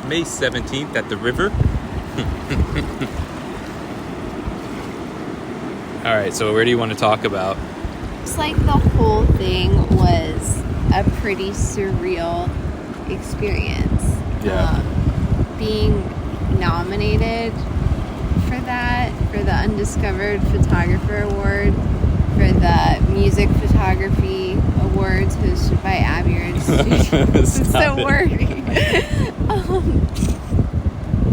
May 17th at the river. All right, so where do you want to talk about? It's like the whole thing was a pretty surreal experience. Yeah. Being nominated for that, for the Undiscovered Photographer Award, for the Music Photography Awards hosted by Abbey Road Studios. It's so wordy.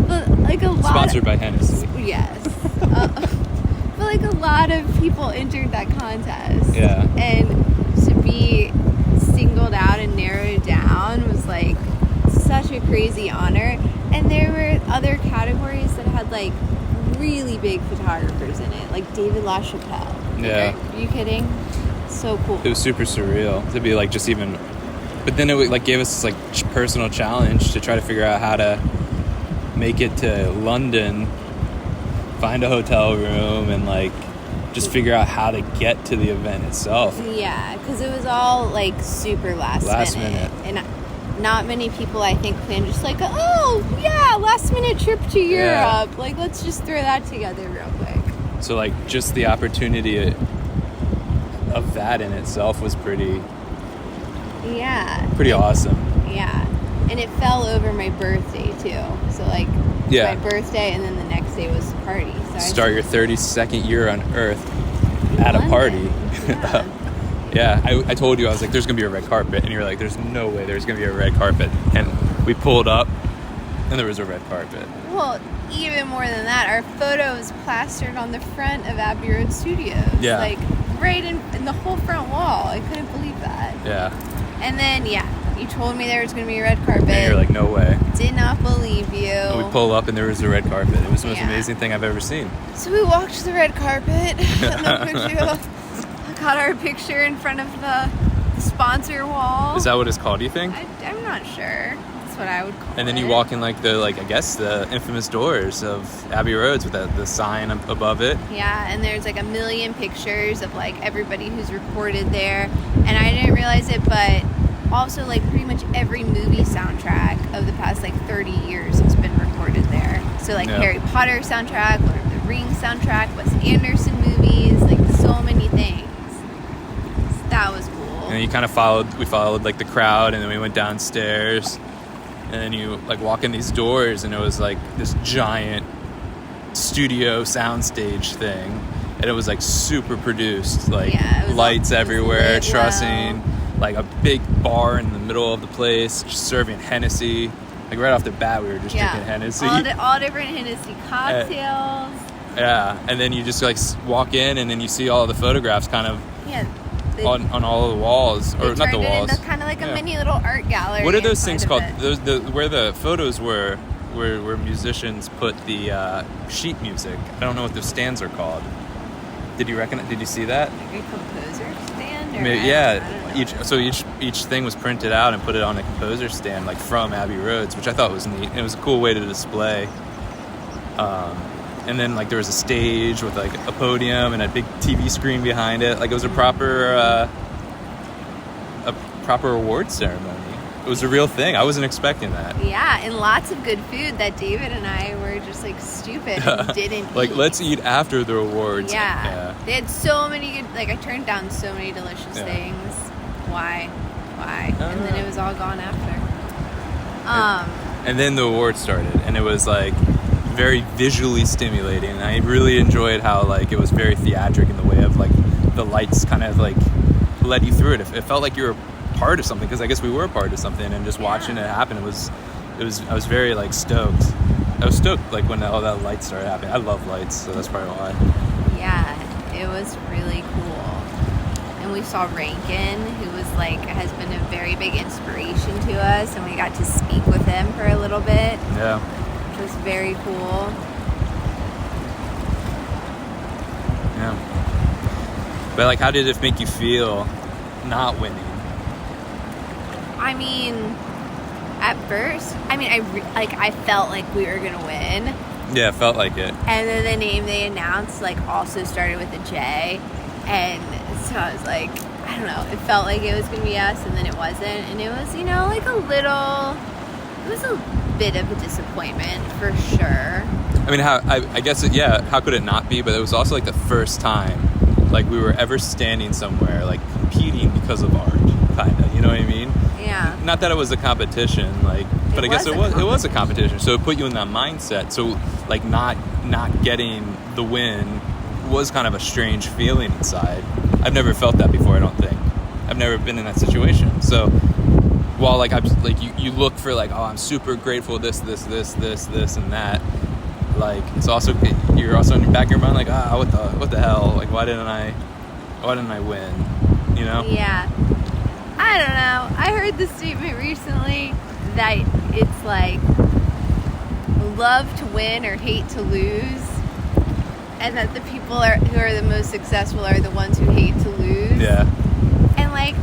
But like a lot Sponsored by Hennessy. Yes. But like a lot of people entered that contest. Yeah. And to be singled out and narrowed down was like such a crazy honor. And there were other categories that had like really big photographers in it, like David LaChapelle. Yeah. Are you kidding? So cool. It was super surreal to be like just even, but then it like gave us this like personal challenge to try to figure out how to make it to London, find a hotel room, and like just figure out how to get to the event itself. Yeah, because it was all like super last minute. And not many people, I think, plan just like, oh yeah, last minute trip to Europe. Yeah. Like, let's just throw that together real quick. So like just the opportunity of that in itself was pretty awesome. Yeah, and it fell over my birthday too. So like, Yeah. my birthday, and then the next day was the party. So Start your 32nd year on Earth at a party. Yeah. Yeah, I told you, I was like, there's going to be a red carpet. And you were like, there's no way there's going to be a red carpet. And we pulled up, and there was a red carpet. Well, even more than that, our photo was plastered on the front of Abbey Road Studios. Yeah. Like, right in the whole front wall. I couldn't believe that. Yeah. And then, you told me there was going to be a red carpet. And you're like, no way. Did not believe you. And we pull up, and there was a red carpet. It was the most amazing thing I've ever seen. So we walked the red carpet. And then got our picture in front of the sponsor wall. Is that what it's called, do you think? I'm not sure. That's what I would call it. And then you walk in I guess the infamous doors of Abbey Roads with the sign above it. Yeah, and there's like a million pictures of like everybody who's recorded there. And I didn't realize it, but also like pretty much every movie soundtrack of the past like 30 years has been recorded there. So like Harry Potter soundtrack, Lord of the Rings soundtrack, Wes Anderson movies, like so many things. So that was cool. And you kind of followed like the crowd, and then we went downstairs, and then you like walk in these doors, and it was like this giant studio soundstage thing, and it was like super produced, like lights everywhere, trussing, like a big bar in the middle of the place, just serving Hennessy. Like right off the bat, we were just drinking Hennessy. All different Hennessy cocktails. Yeah, and then you just like walk in, and then you see all the photographs kind of on all of the walls, or not the walls. It's kind of like a mini little art gallery. What are those things called? Where the photos were, where musicians put the sheet music. I don't know what those stands are called. Did you see that? Like a composer stand? Each thing was printed out and put it on a composer stand, like from Abbey Roads, which I thought was neat. And it was a cool way to display. And then like there was a stage with like a podium and a big TV screen behind it. Like it was a proper award ceremony. It was a real thing. I wasn't expecting that. Yeah, and lots of good food that David and I were just like stupid and didn't like eat. Let's eat after the awards. Yeah. They had so many good, like I turned down so many delicious things. Why? And then it was all gone after. And then the awards started, and it was like very visually stimulating. And I really enjoyed how like it was very theatric in the way of like the lights kind of like led you through it. It felt like you were part of something, because I guess we were a part of something, and just watching it happen, I was very like stoked. I was stoked like when all that light started happening. I love lights, so that's probably why. Yeah, it was really cool. And we saw Rankin, who was like has been a very big inspiration to us, and we got to speak with him for a little bit. Yeah. Which was very cool. Yeah. But like, how did it make you feel not winning? I mean, at first, I felt like we were gonna win. Yeah, it felt like it. And then the name they announced like also started with a J, and so I was like, I don't know, it felt like it was gonna be us, and then it wasn't, and it was, like a little It was a bit of a disappointment, for sure. I mean, I guess, how could it not be? But it was also, like, the first time, like, we were ever standing somewhere, like, competing because of art, kind of, you know what I mean? Yeah. Not that it was a competition, like, but I guess it was a competition. So it put you in that mindset. So, like, not getting the win was kind of a strange feeling inside. I've never felt that before, I don't think. I've never been in that situation. So while, like, you look for, like, oh, I'm super grateful, this, and that, like, it's also, you're also in the back of your mind, like, what the hell? Like, why didn't I win? You know? Yeah. I don't know. I heard the statement recently that it's like love to win or hate to lose, and that the people who are the most successful are the ones who hate to lose. Yeah. And, like,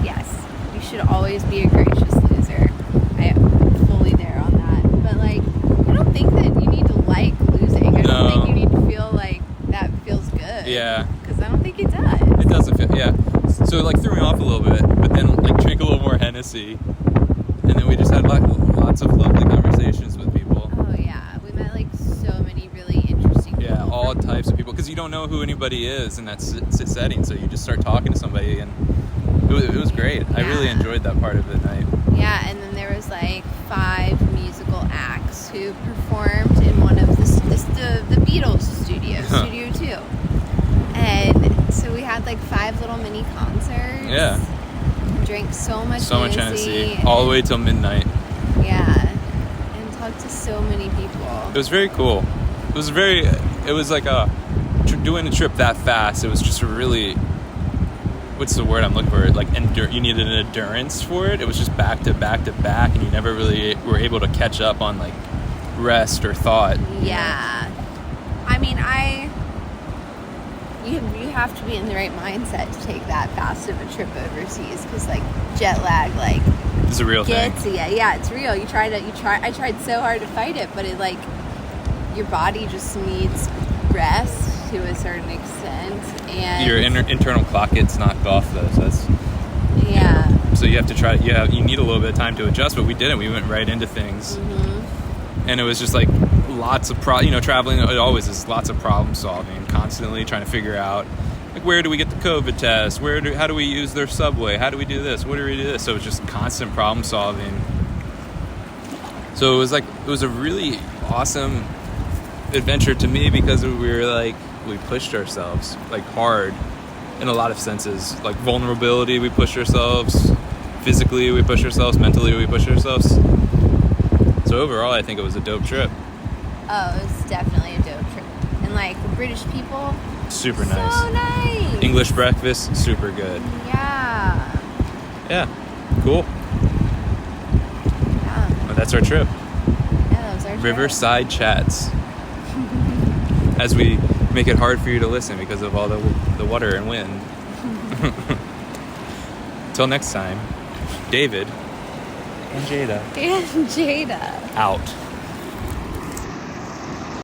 yes, you should always be a gracious loser. I am fully there on that. But, like, I don't think that you need to like losing. I don't think you need to feel like that feels good. Yeah. Because I don't think it does. It doesn't feel, yeah. So it, like, threw me off a little bit, but then, like, drink a little more Hennessy, and then we just had, like, lots of lovely conversations with people. Oh, yeah. We met, like, so many really interesting people. Yeah, all types of people, because you don't know who anybody is in that setting, so you just start talking to somebody, and it was great. Yeah. I really enjoyed that part of the night. Yeah, and then there was, like, 5 musical acts who performed in one of the Beatles studio, Studio 2. And so we had, like, 5 little mini concerts. Yeah. Drank so much Hennessy. All the way till midnight. Yeah. And talked to so many people. It was very cool. It was like doing a trip that fast, it was just a really, what's the word I'm looking for? Like, you needed an endurance for it. It was just back to back to back, and you never really were able to catch up on, like, rest or thought. Yeah. I mean, you have to be in the right mindset to take that fast of a trip overseas, because, like, jet lag, like, it's a real thing. Yeah, it's real. I tried so hard to fight it, but it, like, your body just needs rest to a certain extent, and your internal clock gets knocked off, though. So that's So you have to try. Yeah, you need a little bit of time to adjust, but we didn't. We went right into things, and it was just like lots of traveling. It always is lots of problem solving, constantly trying to figure out, like, where do we get the COVID test? How do we use their subway? How do we do this? What do we do this? So it's just constant problem solving. So it was a really awesome adventure to me, because we pushed ourselves, like, hard in a lot of senses. Like, vulnerability, we pushed ourselves. Physically, we pushed ourselves. Mentally, we pushed ourselves. So overall, I think it was a dope trip. Oh, it was definitely a dope trip. And, like, the British people, super nice. So nice. English breakfast, super good. Yeah. Yeah. Cool. Yeah. Well, that's our trip. Yeah, that was our trip. Riverside Chats. As we make it hard for you to listen because of all the water and wind. Till next time, David and Jada. Out.